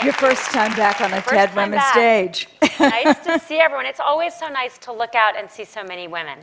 Your first time back on a TED Women's stage. Nice to see everyone. It's always so nice to look out and see so many women.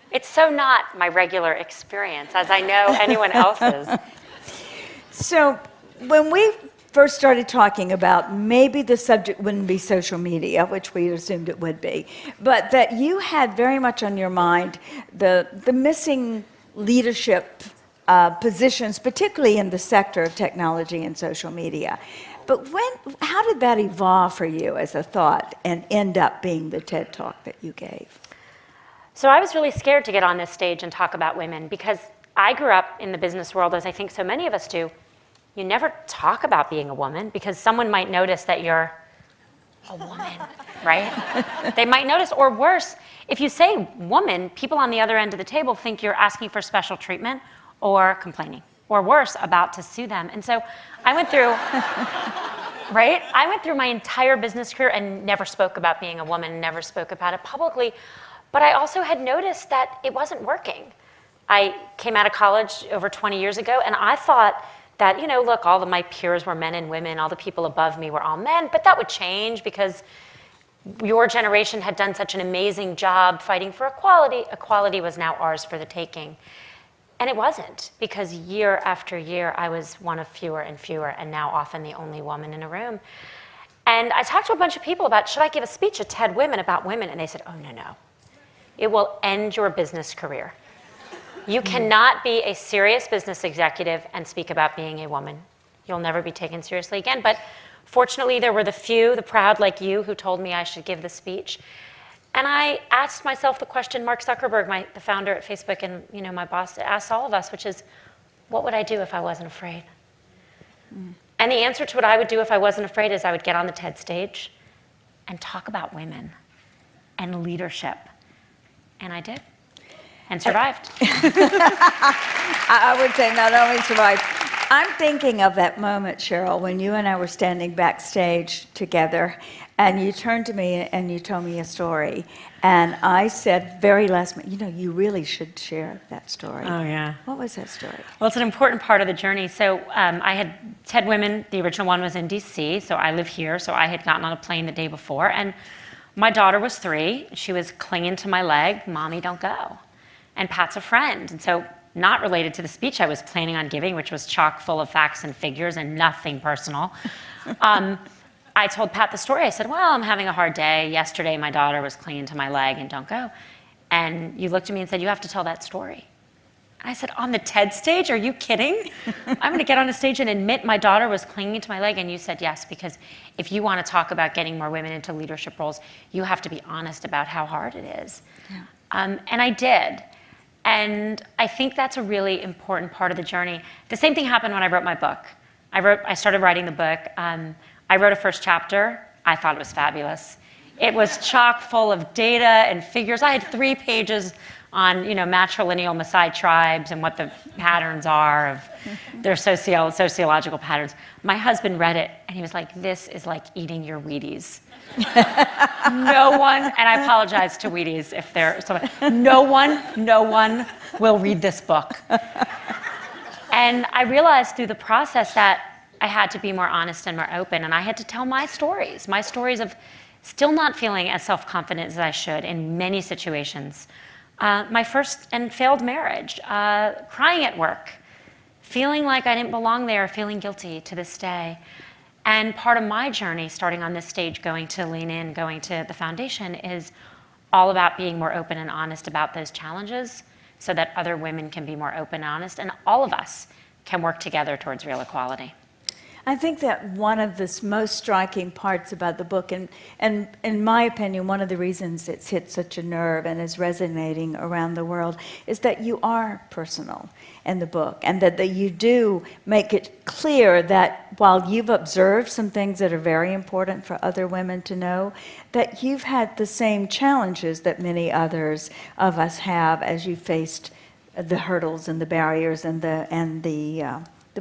It's so not my regular experience, as I know anyone else's. So when we first started talking about maybe the subject wouldn't be social media, which we assumed it would be, but that you had very much on your mind the missing leadership positions, particularly in the sector of technology and social media. But how did that evolve for you as a thought and end up being the TED Talk that you gave? So I was really scared to get on this stage and talk about women because I grew up in the business world, as I think so many of us do. You never talk about being a woman because someone might notice that you're a woman, right? They might notice, or worse, if you say woman, people on the other end of the table think you're asking for special treatment or complaining, or worse, about to sue them. And so I went through, right? I went through my entire business career and never spoke about being a woman, never spoke about it publicly. But I also had noticed that it wasn't working. I came out of college over 20 years ago, and I thought that, you know, look, all of my peers were men and women, all the people above me were all men, but that would change because your generation had done such an amazing job fighting for equality. Equality was now ours for the taking. And it wasn't, because year after year, I was one of fewer and fewer, and now often the only woman in a room. And I talked to a bunch of people about, should I give a speech at TED Women about women? And they said, oh, no. It will end your business career. You cannot be a serious business executive and speak about being a woman. You'll never be taken seriously again. But fortunately, there were the few, the proud like you, who told me I should give the speech. And I asked myself the question Mark Zuckerberg, the founder at Facebook, and my boss asked all of us, which is, what would I do if I wasn't afraid? And the answer to what I would do if I wasn't afraid is I would get on the TED stage and talk about women and leadership. And I did. And survived. I would say not only survived. I'm thinking of that moment, Cheryl, when you and I were standing backstage together, and you turned to me and you told me a story. And I said very last minute, you really should share that story. Oh, yeah. What was that story? Well, it's an important part of the journey. So I had TED Women, the original one was in DC, so I live here. So I had gotten on a plane the day before, and my daughter was 3. She was clinging to my leg, Mommy, don't go. And Pat's a friend, and so not related to the speech I was planning on giving, which was chock full of facts and figures and nothing personal. I told Pat the story. I said, well, I'm having a hard day. Yesterday, my daughter was clinging to my leg and don't go. And you looked at me and said, you have to tell that story. And I said, on the TED stage? Are you kidding? I'm going to get on a stage and admit my daughter was clinging to my leg. And you said, yes, because if you want to talk about getting more women into leadership roles, you have to be honest about how hard it is. Yeah. And I did. And I think that's a really important part of the journey. The same thing happened when I wrote my book. I started writing the book. I wrote a first chapter. I thought it was fabulous. It was chock full of data and figures. I had 3 pages on matrilineal Maasai tribes and what the patterns are of their sociological patterns. My husband read it, and he was like, this is like eating your Wheaties. No one, and I apologize to Wheaties if they're someone, no one will read this book. And I realized through the process that I had to be more honest and more open, and I had to tell my stories of still not feeling as self-confident as I should in many situations. My first and failed marriage, crying at work, feeling like I didn't belong there, feeling guilty to this day. And part of my journey, starting on this stage, going to Lean In, going to the foundation, is all about being more open and honest about those challenges so that other women can be more open and honest, and all of us can work together towards real equality. I think that one of the most striking parts about the book, and in my opinion, one of the reasons it's hit such a nerve and is resonating around the world, is that you are personal in the book, and that you do make it clear that while you've observed some things that are very important for other women to know, that you've had the same challenges that many others of us have as you faced the hurdles and the barriers and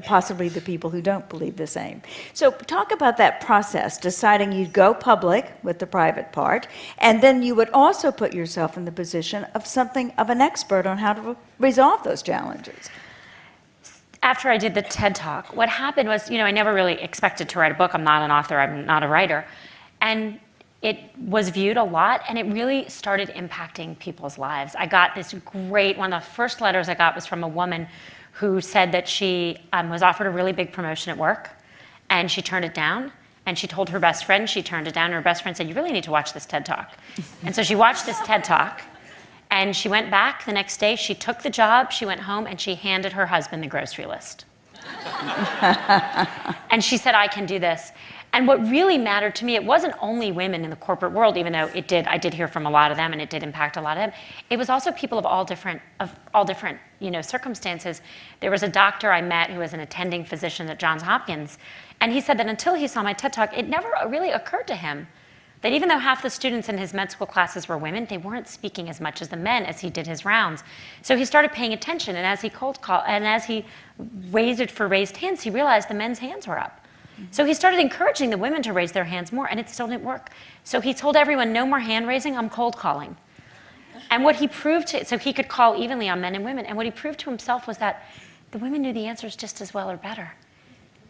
possibly the people who don't believe the same. So talk about that process, deciding you'd go public with the private part, and then you would also put yourself in the position of something of an expert on how to resolve those challenges. after I did the TED Talk, what happened was, I never really expected to write a book. I'm not an author, I'm not a writer. And it was viewed a lot, and it really started impacting people's lives. I got this great, one of the first letters I got was from a woman who said that she was offered a really big promotion at work, and she turned it down. And she told her best friend, she turned it down, and her best friend said, you really need to watch this TED Talk. And so she watched this TED Talk, and she went back the next day, she took the job, she went home, and she handed her husband the grocery list. And she said, I can do this. And what really mattered to me, it wasn't only women in the corporate world, even though I did hear from a lot of them, and it did impact a lot of them. It was also people of all different circumstances. There was a doctor I met who was an attending physician at Johns Hopkins, and he said that until he saw my TED Talk, it never really occurred to him that even though half the students in his med school classes were women, they weren't speaking as much as the men as he did his rounds. So he started paying attention, and as he cold called, and as he waited for raised hands, he realized the men's hands were up. So he started encouraging the women to raise their hands more, and it still didn't work. So he told everyone, no more hand raising, I'm cold calling. And what he proved so he could call evenly on men and women, and what he proved to himself was that the women knew the answers just as well or better.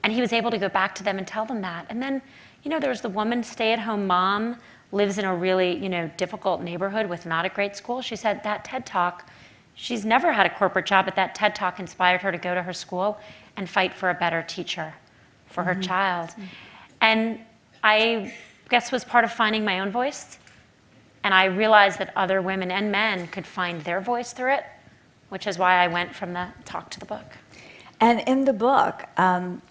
And he was able to go back to them and tell them that. And then, there was the woman, stay-at-home mom, lives in a really, difficult neighborhood with not a great school. She said that TED Talk, she's never had a corporate job, but that TED Talk inspired her to go to her school and fight for a better teacher for her child. And I guess was part of finding my own voice. And I realized that other women and men could find their voice through it, which is why I went from the talk to the book. And in the book,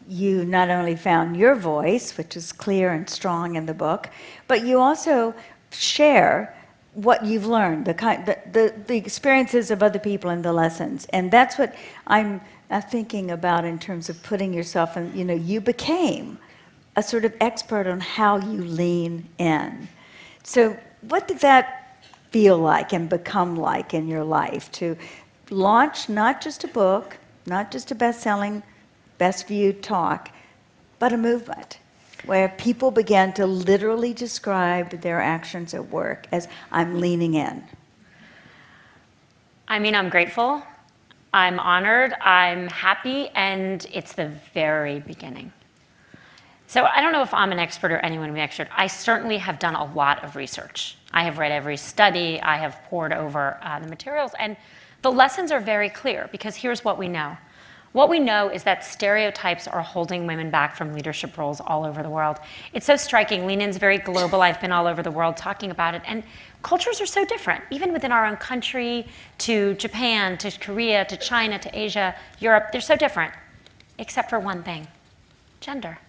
you not only found your voice, which is clear and strong in the book, but you also share what you've learned, the experiences of other people and the lessons. And that's what I'm thinking about in terms of putting yourself in, you became a sort of expert on how you lean in. So what did that feel like and become like in your life to launch not just a book, not just a best-selling, best-viewed talk, but a movement where people began to literally describe their actions at work as, I'm leaning in? I mean, I'm grateful, I'm honored, I'm happy, and it's the very beginning. So I don't know if I'm an expert or anyone an expert. I certainly have done a lot of research. I have read every study, I have pored over the materials, and the lessons are very clear, because here's what we know. What we know is that stereotypes are holding women back from leadership roles all over the world. It's so striking. Lean In's very global. I've been all over the world talking about it. And cultures are so different, even within our own country, to Japan, to Korea, to China, to Asia, Europe. They're so different, except for one thing: gender.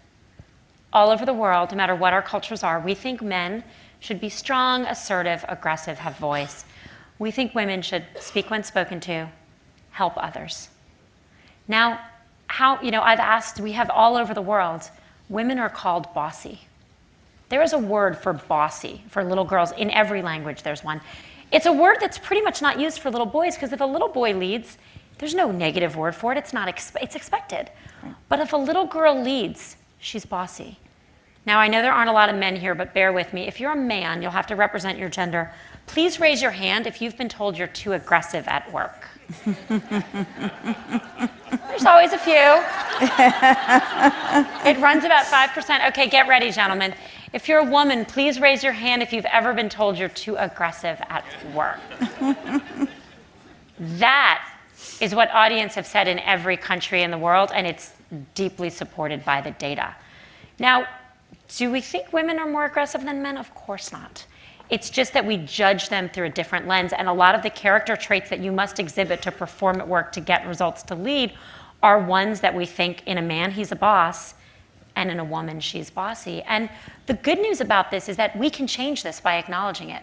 All over the world, no matter what our cultures are, we think men should be strong, assertive, aggressive, have voice. We think women should speak when spoken to, help others. Now, I've asked, we have all over the world, women are called bossy. There is a word for bossy for little girls. In every language, there's one. It's a word that's pretty much not used for little boys, because if a little boy leads, there's no negative word for it. It's expected. But if a little girl leads, she's bossy. Now, I know there aren't a lot of men here, but bear with me. If you're a man, you'll have to represent your gender. Please raise your hand if you've been told you're too aggressive at work. There's always a few. It runs about 5%. Okay, get ready, gentlemen. If you're a woman, please raise your hand if you've ever been told you're too aggressive at work. That is what audience have said in every country in the world, and it's deeply supported by the data. Now, do we think women are more aggressive than men? Of course not. It's just that we judge them through a different lens, and a lot of the character traits that you must exhibit to perform at work to get results to lead are ones that we think in a man, he's a boss, and in a woman, she's bossy. And the good news about this is that we can change this by acknowledging it.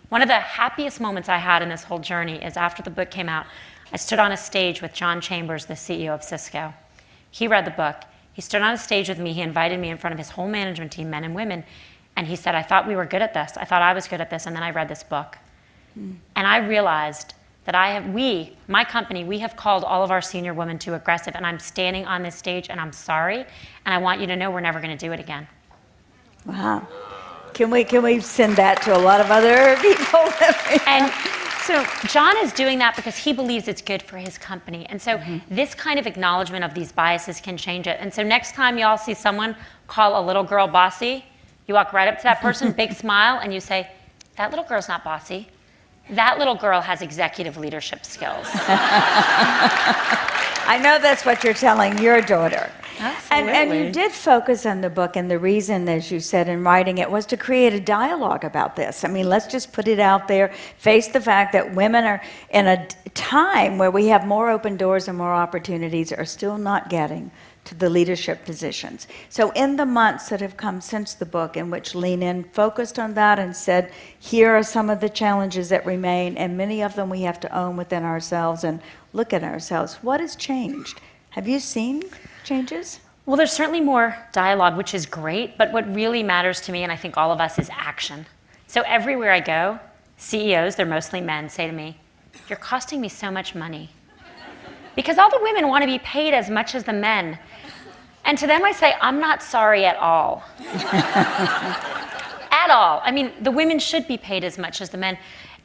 One of the happiest moments I had in this whole journey is after the book came out, I stood on a stage with John Chambers, the CEO of Cisco. He read the book. He stood on a stage with me. He invited me in front of his whole management team, men and women, and he said, I thought we were good at this. I thought I was good at this, and then I read this book. And I realized that my company, we have called all of our senior women too aggressive, and I'm standing on this stage, and I'm sorry, and I want you to know we're never going to do it again. Wow. Can we send that to a lot of other people? And So John is doing that because he believes it's good for his company. And so this kind of acknowledgement of these biases can change it. And so next time y'all see someone call a little girl bossy, you walk right up to that person, big smile, and you say, that little girl's not bossy. That little girl has executive leadership skills. I know that's what you're telling your daughter. Absolutely. And you did focus on the book, and the reason, as you said in writing it, was to create a dialogue about this. I mean, let's just put it out there, face the fact that women are in a time where we have more open doors and more opportunities, are still not getting to the leadership positions. So in the months that have come since the book, in which Lean In focused on that and said, here are some of the challenges that remain, and many of them we have to own within ourselves and look at ourselves. What has changed? Have you seen changes? Well, there's certainly more dialogue, which is great, but what really matters to me, and I think all of us, is action. So everywhere I go, CEOs, they're mostly men, say to me, you're costing me so much money. Because all the women want to be paid as much as the men. And to them I say, I'm not sorry at all. At all. I mean, the women should be paid as much as the men.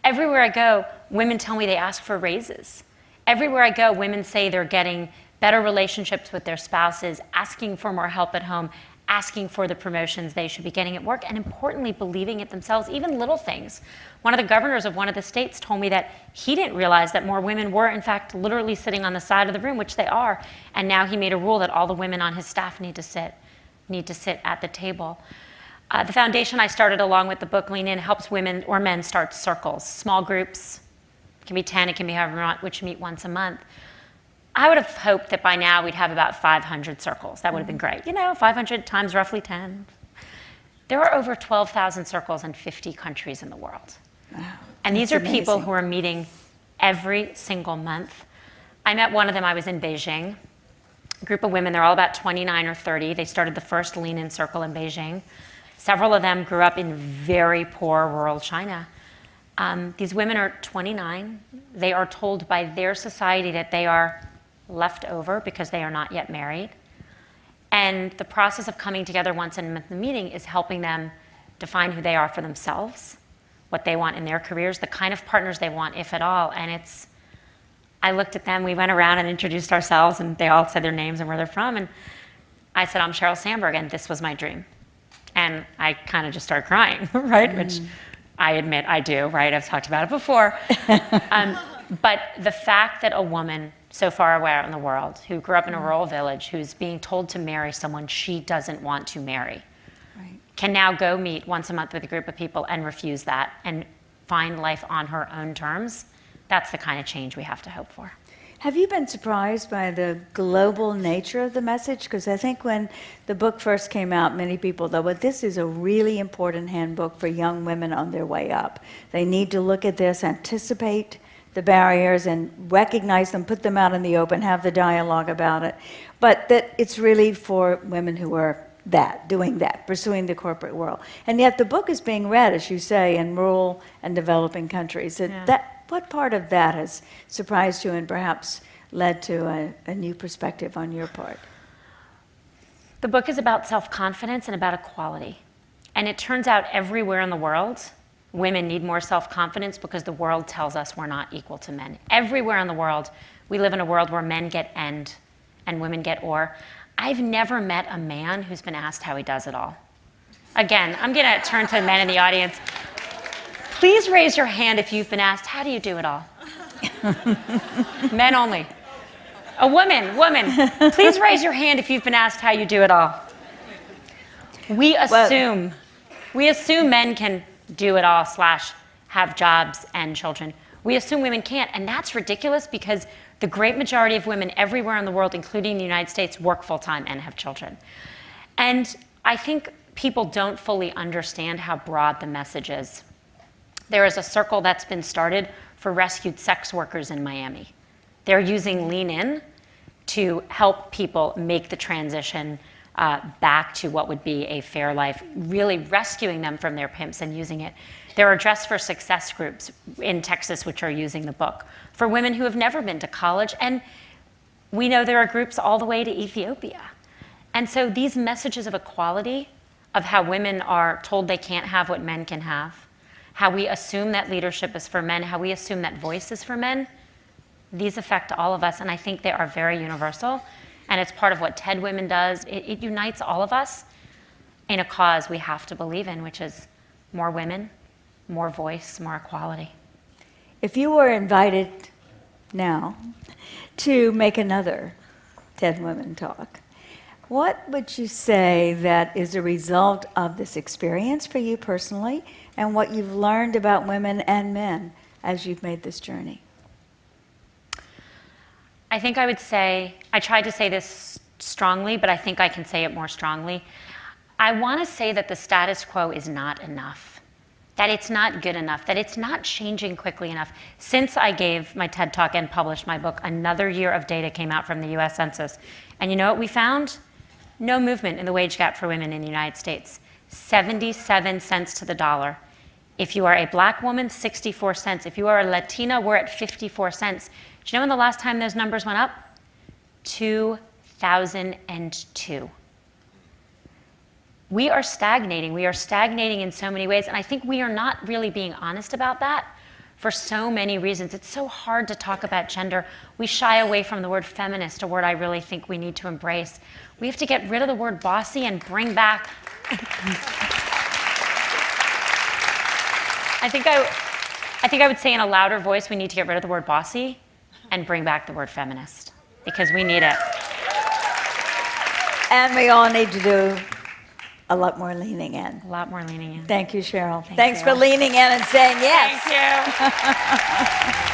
Everywhere I go, women tell me they ask for raises. Everywhere I go, women say they're getting better relationships with their spouses, asking for more help at home, asking for the promotions they should be getting at work, and importantly, believing it themselves, even little things. One of the governors of one of the states told me that he didn't realize that more women were, in fact, literally sitting on the side of the room, which they are, and now he made a rule that all the women on his staff need to sit at the table. The foundation I started along with the book Lean In helps women or men start circles, small groups. It can be 10, it can be however you want, which meet once a month. I would have hoped that by now we'd have about 500 circles. That would have been great. 500 times roughly 10. There are over 12,000 circles in 50 countries in the world. Wow, and these are amazing. People who are meeting every single month. I met one of them, I was in Beijing. A group of women, they're all about 29 or 30. They started the first Lean In circle in Beijing. Several of them grew up in very poor rural China. These women are 29. They are told by their society that they are left over because they are not yet married. And the process of coming together once a month in the meeting is helping them define who they are for themselves, what they want in their careers, the kind of partners they want, if at all. And I looked at them, we went around and introduced ourselves, and they all said their names and where they're from. And I said, I'm Sheryl Sandberg, and this was my dream. And I kind of just started crying, right? Which I admit I do, right? I've talked about it before. But the fact that a woman so far away out in the world, who grew up in a rural village, who's being told to marry someone she doesn't want to marry, can now go meet once a month with a group of people and refuse that and find life on her own terms, that's the kind of change we have to hope for. Have you been surprised by the global nature of the message? Because I think when the book first came out, many people thought, well, this is a really important handbook for young women on their way up. They need to look at this, anticipate the barriers and recognize them, put them out in the open, have the dialogue about it. But that it's really for women who are doing that, pursuing the corporate world. And yet the book is being read, as you say, in rural and developing countries. What part of that has surprised you and perhaps led to a new perspective on your part? The book is about self-confidence and about equality. And it turns out everywhere in the world, women need more self-confidence because the world tells us we're not equal to men. Everywhere in the world, we live in a world where men get and women get or. I've never met a man who's been asked how he does it all. Again, I'm going to turn to men in the audience. Please raise your hand if you've been asked, how do you do it all? Men only. A woman, please raise your hand if you've been asked how you do it all. We assume men can do it all / have jobs and children. We assume women can't, and that's ridiculous because the great majority of women everywhere in the world, including the United States, work full-time and have children. And I think people don't fully understand how broad the message is. There is a circle that's been started for rescued sex workers in Miami. They're using Lean In to help people make the transition back to what would be a fair life, really rescuing them from their pimps and using it. There are Dress for Success groups in Texas which are using the book for women who have never been to college, and we know there are groups all the way to Ethiopia. And so these messages of equality, of how women are told they can't have what men can have, how we assume that leadership is for men, how we assume that voice is for men, these affect all of us, and I think they are very universal. And it's part of what TED Women does. It unites all of us in a cause we have to believe in, which is more women, more voice, more equality. If you were invited now to make another TED Women talk, what would you say that is a result of this experience for you personally and what you've learned about women and men as you've made this journey? I think I would say, I tried to say this strongly, but I think I can say it more strongly. I want to say that the status quo is not enough, that it's not good enough, that it's not changing quickly enough. Since I gave my TED Talk and published my book, another year of data came out from the US Census. And you know what we found? No movement in the wage gap for women in the United States. 77 cents to the dollar. If you are a black woman, 64 cents. If you are a Latina, we're at 54 cents. Do you know when the last time those numbers went up? 2002. We are stagnating. We are stagnating in so many ways, and I think we are not really being honest about that for so many reasons. It's so hard to talk about gender. We shy away from the word feminist, a word I really think we need to embrace. We have to get rid of the word bossy and bring back... I think I would say in a louder voice, we need to get rid of the word bossy and bring back the word feminist, because we need it. And we all need to do a lot more leaning in. A lot more leaning in. Thank you, Cheryl. Thanks Thanks for leaning in and saying yes. Thank you.